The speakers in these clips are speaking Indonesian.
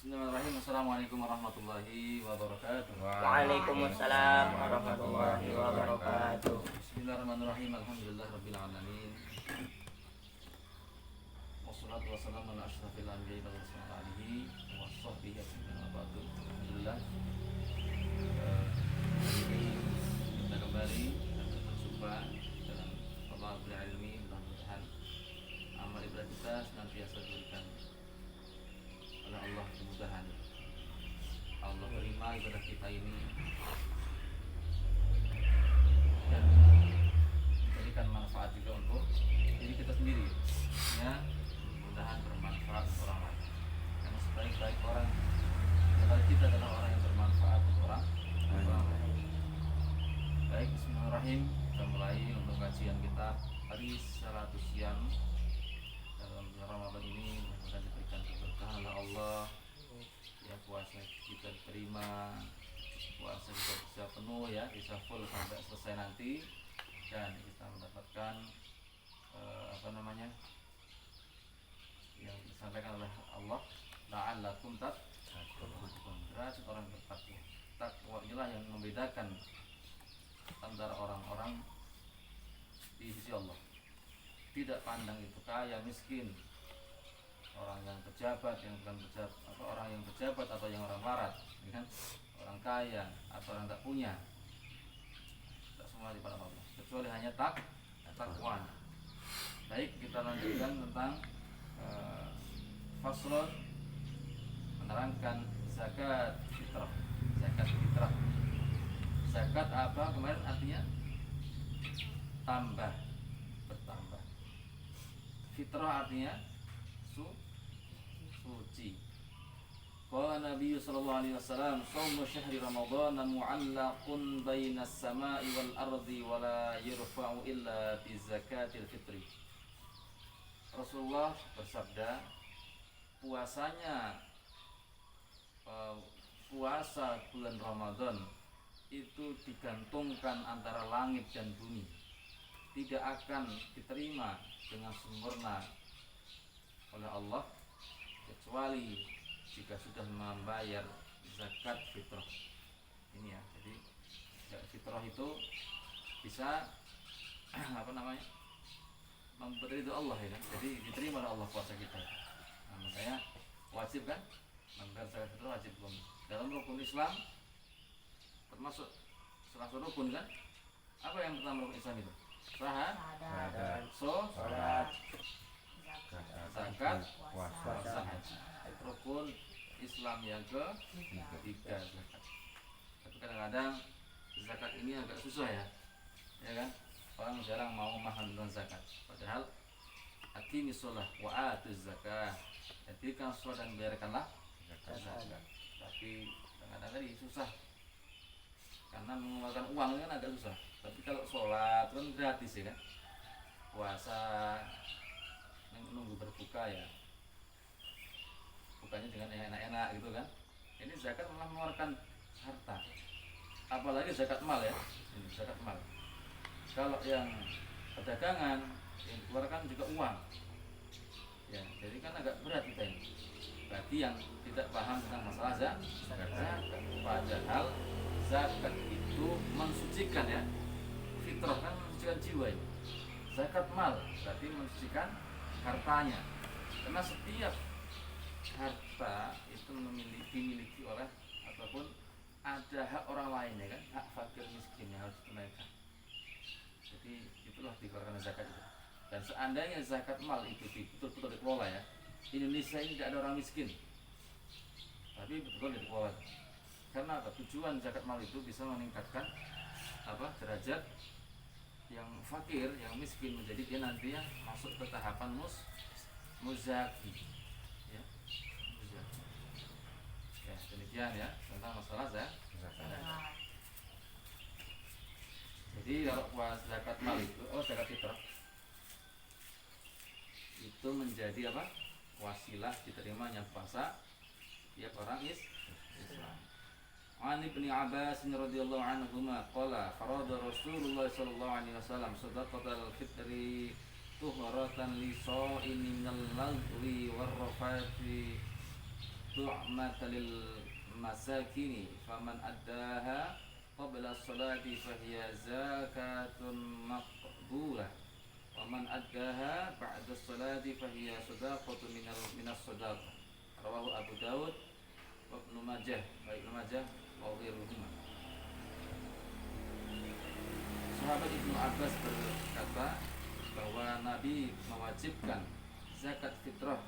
Bismillahirrahmanirrahim. Assalamualaikum warahmatullahi wabarakatuh. Waalaikumsalam warahmatullahi wabarakatuh. Bismillahirrahmanirrahim. Alhamdulillahirabbil alamin. Wassalatu wassalamu ala asyrafil anbiya'i wal mursalin alihi washabbihi ajmain. Alhamdulillah. Ini kita kembali berjumpa dalam Talabul Ilmi. Mudah-mudahan amal ibadah kita senantiasa diberikan oleh Allah kemudahan. Allah terima ibadah kita ini dan memberikan manfaat juga untuk diri kita sendiri, ya, mudah-mudahan bermanfaat untuk orang lain. Karena sebaik-baik orang adalah kita adalah orang yang bermanfaat untuk orang lain. Baik, bismillahirrahmanirrahim. Kita mulai untuk kajian kita hari Salatus Syam dalam bulan Ramadan ini. Mudah-mudahan diberikan keberkahan oleh Allah, ya, puasa kita diterima, puasa kita bisa penuh, ya, bisa full sampai selesai nanti, dan kita mendapatkan yang disampaikan oleh Allah, la'allakum tattaqun, derajat orang bertakwa. Takwa inilah yang membedakan antara orang-orang di sisi Allah. Tidak pandang itu kaya miskin, orang yang pejabat, yang bukan pejabat, atau orang yang pejabat atau yang orang larat, kan? Orang kaya atau orang tak punya, tak semua di pada Allah, kecuali hanya takwa. Baik, kita lanjutkan tentang faslun menerangkan zakat fitrah. Zakat fitrah, zakat apa kemarin artinya? Tambah, bertambah. Fitrah artinya suci. Qala Nabi sallallahu alaihi wasallam, "Shaumu syahri Ramadan mu'allaqun bainas sama'i wal ardi wa la yurfa'u illa bi zakatil fitri." Rasulullah bersabda, puasa bulan Ramadan itu digantungkan antara langit dan bumi, tidak akan diterima dengan sempurna oleh Allah kecuali jika sudah membayar zakat fitrah. Ini, ya, jadi zakat fitrah itu bisa memberi itu Allah, ya kan? Jadi diterima oleh Allah puasa kita. Nah, makanya wajib, kan, membayar zakat fitrah wajib dalam rukun Islam, termasuk salah satu rukun, kan? Apa yang pertama rukun Islam itu? Syahadat, salat, zakat, puasa, haji. Itu rukun Islam yang ketiga, zakat. Tapi kadang-kadang zakat ini agak susah, ya kan? Orang jarang mau memahami tentang zakat. Padahal aqimis shalah wa atuz zakah. Dirikan shalah dan bayarkanlah zakat. Tapi kadang-kadang ini susah karena mengeluarkan uang kan agak susah. Tapi kalau sholat kan gratis, ya kan? Puasa menunggu berbuka, ya, bukannya dengan enak-enak gitu, kan? Ini zakat malah mengeluarkan harta, apalagi zakat mal, ya. Ini zakat mal. Kalau yang perdagangan yang dikeluarkan juga uang, ya, jadi kan agak berat kita ini bagi yang tidak paham tentang masalah zakat. Padahal zakat itu mensucikan, ya, fitrah kan mensucikan jiwa, ya. Zakat mal berarti mensucikan hartanya, karena setiap harta itu dimiliki oleh ataupun ada hak orang lain, ya kan, hak fakir miskin yang harus ditunaikan. Jadi itulah dikeluarkan zakat itu. Dan seandainya zakat mal itu betul-betul dikelola, ya, Indonesia ini tidak ada orang miskin, tapi betul-betul dikelola. Karena apa? Tujuan zakat mal itu bisa meningkatkan derajat yang fakir, yang miskin, menjadi dia nanti yang masuk ke tahapan muzaki, ya, muzaki. Ya, demikian, ya, tentang masalah zakat. Jadi kalau puasa zakat mal itu, zakat fitrah itu menjadi wasilah diterimanya puasa tiap orang Islam. An Ibnu Abbas radhiyallahu anhuma qala farada Rasulullah sallallahu alaihi wasallam sadaqatal fitri tuhratan li sha'imin minal lagwi war rafati tu'mata lil masakini faman addaha qabla as-salati fahiya zakatun maqbulah wa man addaha ba'da as-salati fahiya sadaqatun minas sadaqah. Rawahu Abu Daud wa Ibnu Majah, wa ghairuhuma. Sahabat Ibnu Abbas berkata bahwa Nabi mewajibkan zakat fitrah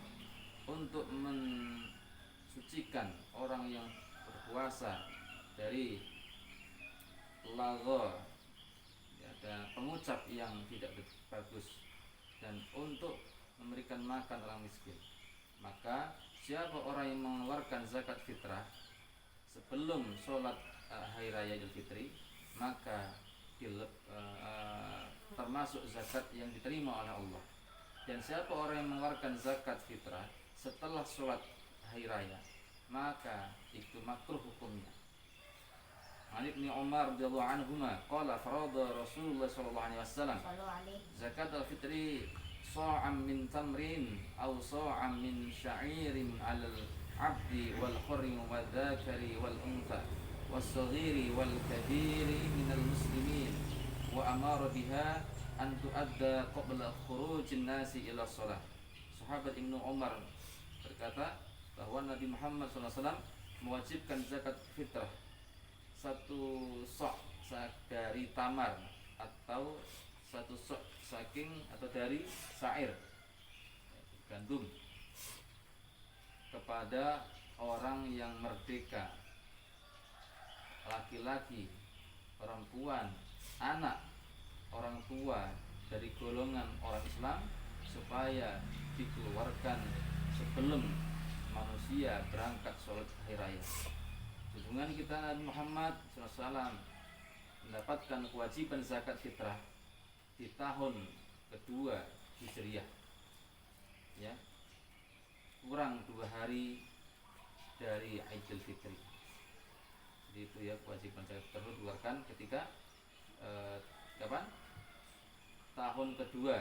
untuk mensucikan orang yang berpuasa dari lagha, dan pengucap yang tidak bagus, dan untuk memberikan makan orang miskin. Maka siapa orang yang mengeluarkan zakat fitrah sebelum sholat hari raya Idul Fitri, maka termasuk zakat yang diterima oleh Allah. Dan siapa orang yang mengeluarkan zakat fitrah setelah sholat hari raya, maka itu makruh hukumnya. An Ibnu Umar radhiyallahu anhuma qala farada Rasulullah sallallahu alaihi wasallam zakat al-fitri sa'am min tamrin aw sa'am min sya'irin 'alal 'abdi wal hurri wal dzakari wal untha was-saghiri wal kabiri minal muslimin wa amara biha an tu'adda qabla khurujin nasi ila shalah. Sahabat Ibnu Umar berkata bahwa Nabi Muhammad SAW mewajibkan zakat fitrah satu sok dari tamar atau satu sok saking atau dari syair gandum kepada orang yang merdeka, laki-laki, perempuan, anak, orang tua dari golongan orang Islam, supaya dikeluarkan sebelum manusia berangkat sholat hari raya. Hubungan kita Nabi Muhammad SAW mendapatkan kewajiban zakat fitrah di tahun kedua Hijriah, ya, kurang 2 hari dari Idul Fitri. Jadi itu ya kewajiban zakat fitrah dikeluarkan ketika kapan? Tahun kedua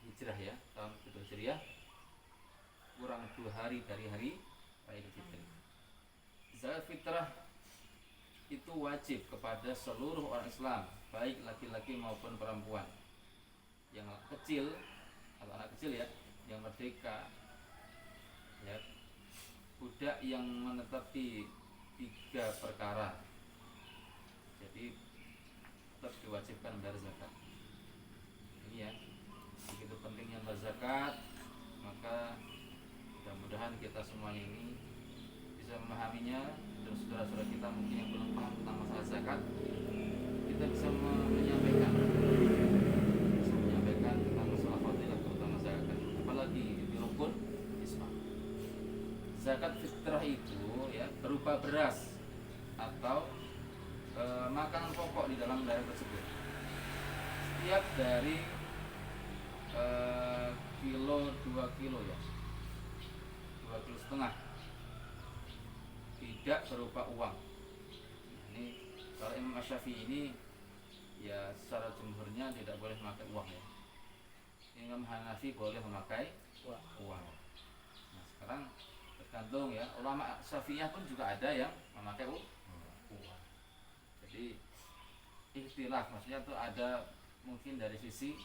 Hijrah, ya, tahun kedua Hijriah, kurang 2 hari dari hari Idul Fitri. Zakat fitrah itu wajib kepada seluruh orang Islam, baik laki-laki maupun perempuan. Yang kecil atau anak kecil, ya, yang merdeka, ya, budak yang menetapi 3 perkara. Jadi tetap diwajibkan membayar zakat. Ini ya, begitu pentingnya berzakat. Maka mudah-mudahan kita semuanya ini bisa memahaminya, dan saudara-saudara kita mungkin yang belum paham tentang masalah zakat, kita bisa menyampaikan tentang masalah fadilah, terutama zakat, apalagi di rukun Islam. Zakat fitrah itu, ya, berupa beras atau makanan pokok di dalam daerah tersebut. Setiap dari kilo 2 kilo, ya, 2,5 kilo, tidak berupa uang. Ini kalau Imam Syafi'i ini, ya, secara jumhurnya tidak boleh memakai uang, ya. Imam Hanafi boleh memakai uang. Nah, sekarang tergantung, ya, ulama Syafi'iyah pun juga ada yang memakai uang. Jadi ikhtilaf, maksudnya itu ada mungkin dari sisi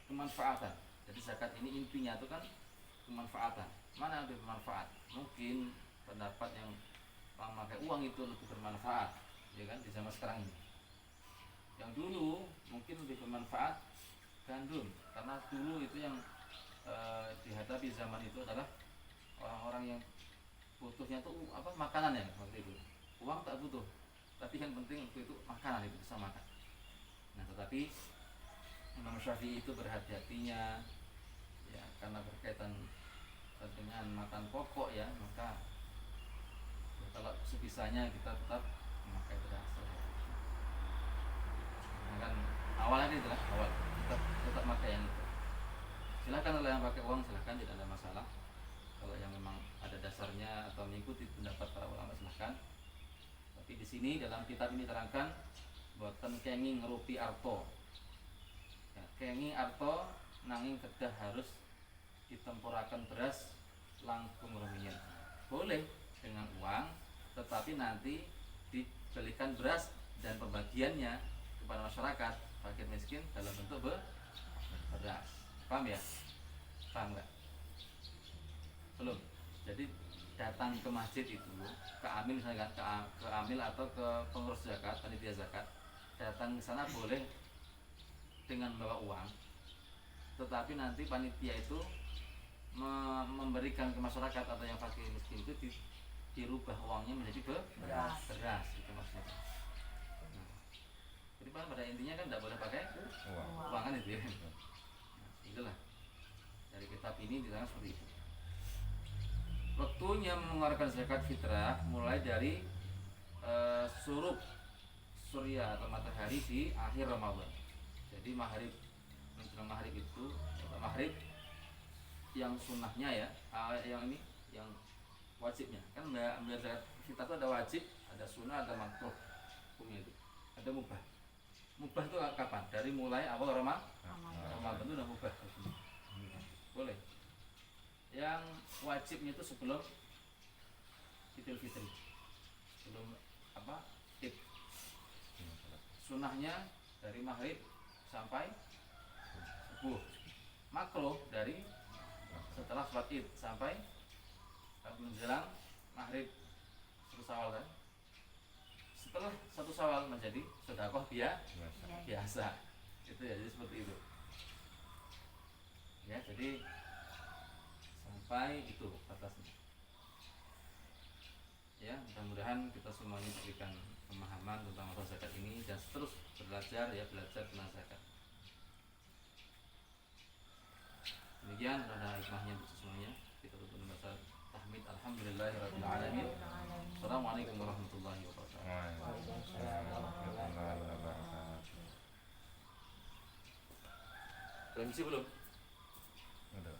kemanfaatan. Jadi zakat ini intinya itu kan kemanfaatan. Mana yang lebih bermanfaat? Mungkin pendapat yang memakai uang itu lebih bermanfaat, ya kan, di zaman sekarang ini. Yang dulu mungkin lebih bermanfaat gandum, karena dulu itu yang dihadapi zaman itu adalah orang-orang yang butuhnya tuh makanan, ya, waktu itu. Uang tak butuh, tapi yang penting waktu itu makanan, itu bisa makan. Nah, tetapi Imam Syafi'i itu berhati-hatinya, ya, karena berkaitan dengan makan pokok, ya, maka ya, kalau sebisanya kita tetap memakai beras. Nah, kan awalnya itu lah, tetap pakai yang itu. Silakan kalau yang pakai uang, silakan, tidak ada masalah. Kalau yang memang ada dasarnya atau mengikuti pendapat para ulama, silakan. Tapi di sini dalam kitab ini terangkan boten kenging rupi arto. Ya, kengi arto nanging kedah harus ditempuraken beras langkung rumiyin. Boleh dengan uang, tetapi nanti dibelikan beras dan pembagiannya kepada masyarakat fakir miskin dalam bentuk beras. Paham ya? Paham nggak? Belum. Jadi datang ke masjid itu, ke amil misalnya, ke amil atau ke pengurus zakat, panitia zakat, datang ke sana boleh dengan membawa uang, tetapi nanti panitia itu memberikan ke masyarakat atau yang fakir miskin itu dirubah uangnya menjadi beras itu maksudnya. Nah, jadi pada intinya kan tidak boleh pakai uang kan itu ya. Nah, itulah dari kitab ini diterangkan seperti itu. Waktunya mengeluarkan zakat fitrah mulai dari suruk surya atau matahari di akhir Ramadan. Jadi maghrib, menjelang maghrib itu maghrib yang sunnahnya ya, yang ini yang wajibnya kan ambil zakat fitrah itu ada wajib, ada sunnah, ada makruh hukumnya itu, ada mubah. Mubah itu kapan? Dari mulai awal Ramadan itu udah mubah. Boleh. Yang wajibnya itu sebelum Idul Fitri, sebelum apa? Id. Sunnahnya dari maghrib sampai subuh. Makruh dari setelah sholat Id sampai menjelang maghrib satu Syawal kan. Setelah satu Syawal menjadi sedekah biasa. Itu ya, jadi seperti itu. Ya, jadi sampai itu batasnya. Ya, mudah-mudahan kita semuanya diberikan pemahaman tentang masalah zakat ini dan terus belajar tentang zakat. Demikian ada hikmahnya untuk semuanya. Kita tutup dengan bahasa tahmid. Alhamdulillahirabbil alamin. Assalamualaikum warahmatullahi wabarakatuh. Waalaikumsalam warahmatullahi wabarakatuh. Belum isi belum? Udah.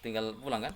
Tinggal pulang kan?